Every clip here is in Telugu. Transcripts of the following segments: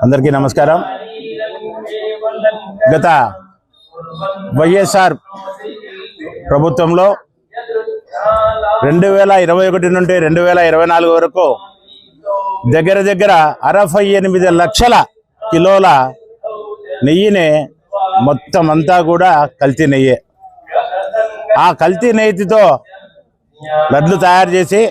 అందరికీ నమస్కారం. గత వైఎస్ఆర్ ప్రభుత్వంలో 2021 నుండి 2024 వరకు దగ్గర 68 లక్షల కిలోల నెయ్యిని మొత్తం అంతా కూడా కల్తీ నెయ్యే. ఆ కల్తీ నెయ్యితో లడ్లు తయారు చేసి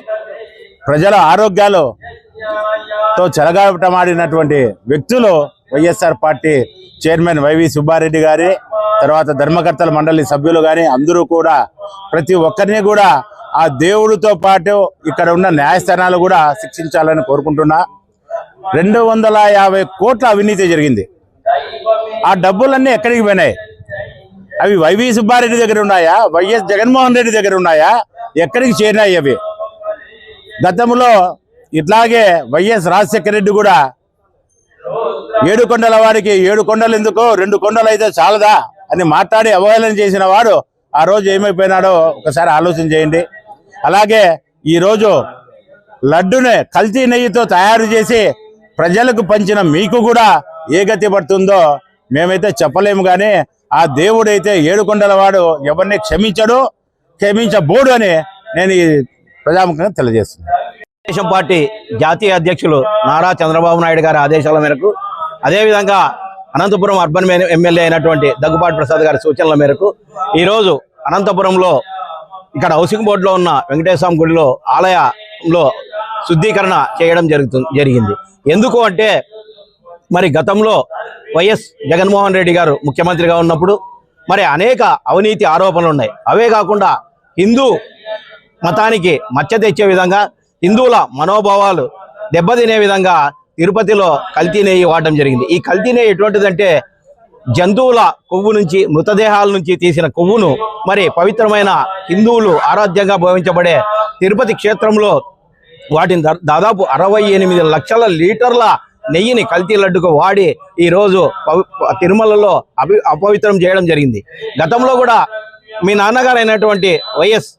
ప్రజల ఆరోగ్యాలతో చెలగాటమాడినటువంటి వ్యక్తులు వైఎస్ఆర్ పార్టీ చైర్మన్ వైవి సుబ్బారెడ్డి గారి, తర్వాత ధర్మకర్తల మండలి సభ్యులు కానీ అందరూ కూడా ప్రతి ఒక్కరిని కూడా ఆ దేవుడితో పాటు ఇక్కడ ఉన్న న్యాయస్థానాలు కూడా శిక్షించాలని కోరుకుంటున్నా. 250 కోట్ల అవినీతి జరిగింది. ఆ డబ్బులన్నీ ఎక్కడికి పోయినాయి? అవి వైవి సుబ్బారెడ్డి దగ్గర ఉన్నాయా? వైఎస్ జగన్మోహన్ రెడ్డి దగ్గర ఉన్నాయా? ఎక్కడికి చేరినాయి అవి? గతంలో ఇట్లాగే వైఎస్ రాజశేఖర రెడ్డి కూడా 7 కొండల వాడికి 7 కొండలు ఎందుకో 2 కొండలు అయితే చాలదా అని మాట్లాడి అవహేళన చేసిన వాడు ఆ రోజు ఏమైపోయినాడో ఒకసారి ఆలోచన చేయండి. అలాగే ఈరోజు లడ్డునే కల్తీ నెయ్యితో తయారు చేసి ప్రజలకు పంచిన మీకు కూడా ఏ గతి పడుతుందో మేమైతే చెప్పలేము. కానీ ఆ దేవుడైతే 7 కొండల వాడు ఎవరిని క్షమించబోడు అని నేను ఈ ప్రజాముఖంగా తెలియజేస్తున్నాను. తెలుగుదేశం పార్టీ జాతీయ అధ్యక్షులు నారా చంద్రబాబు నాయుడు గారి ఆదేశాల మేరకు, అదేవిధంగా అనంతపురం అర్బన్ ఎమ్మెల్యే అయినటువంటి దగ్గుబాటి ప్రసాద్ గారి సూచనల మేరకు ఈరోజు అనంతపురంలో ఇక్కడ హౌసింగ్ బోర్డులో ఉన్న వెంకటేశ్వర స్వామి గుడిలో ఆలయంలో శుద్ధీకరణ చేయడం జరిగింది. ఎందుకు అంటే మరి గతంలో వైఎస్ జగన్మోహన్ రెడ్డి గారు ముఖ్యమంత్రిగా ఉన్నప్పుడు మరి అనేక అవినీతి ఆరోపణలు ఉన్నాయి. అవే కాకుండా హిందూ మతానికి మచ్చ తెచ్చే విధంగా, హిందువుల మనోభావాలు దెబ్బతినే విధంగా తిరుపతిలో కల్తీ నెయ్యి వాడడం జరిగింది. ఈ కల్తీ నెయ్యి ఎటువంటిదంటే జంతువుల కొవ్వు నుంచి, మృతదేహాల నుంచి తీసిన కొవ్వును మరి పవిత్రమైన హిందువులు ఆరాధ్యంగా భావించబడే తిరుపతి క్షేత్రంలో వాటిని దాదాపు 68 లక్షల లీటర్ల నెయ్యిని కల్తీ లడ్డుకు వాడి ఈరోజు తిరుమలలో అపవిత్రం చేయడం జరిగింది. గతంలో కూడా మీ నాన్నగారు అయినటువంటి వైఎస్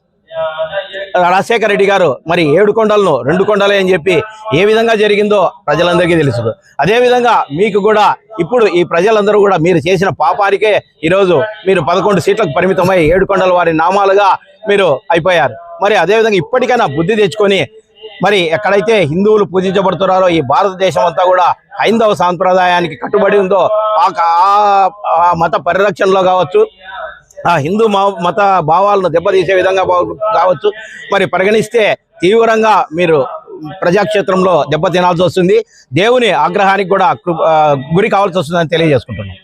రాజశేఖర రెడ్డి గారు మరి 7 కొండలను 2 కొండలే అని చెప్పి ఏ విధంగా జరిగిందో ప్రజలందరికీ తెలుసు. అదేవిధంగా మీకు కూడా ఇప్పుడు ఈ ప్రజలందరూ కూడా మీరు చేసిన పాపానికే ఈరోజు మీరు 11 సీట్లకు పరిమితమై 7 కొండల వారి నామాలుగా మీరు అయిపోయారు. మరి అదేవిధంగా ఇప్పటికైనా బుద్ధి తెచ్చుకొని మరి ఎక్కడైతే హిందువులు పూజించబడుతున్నారో ఈ భారతదేశం అంతా కూడా హైందవ సాంప్రదాయానికి కట్టుబడి ఉందో ఆ మత పరిరక్షణలో కావచ్చు, ఆ హిందూ మత భావాలను దెబ్బతీసే విధంగా కావచ్చు, మరి పరిగణిస్తే తీవ్రంగా మీరు ప్రజాక్షేత్రంలో దెబ్బతినాల్సి వస్తుంది. దేవుని ఆగ్రహానికి కూడా గురి కావాల్సి వస్తుందని తెలియజేసుకుంటున్నాం.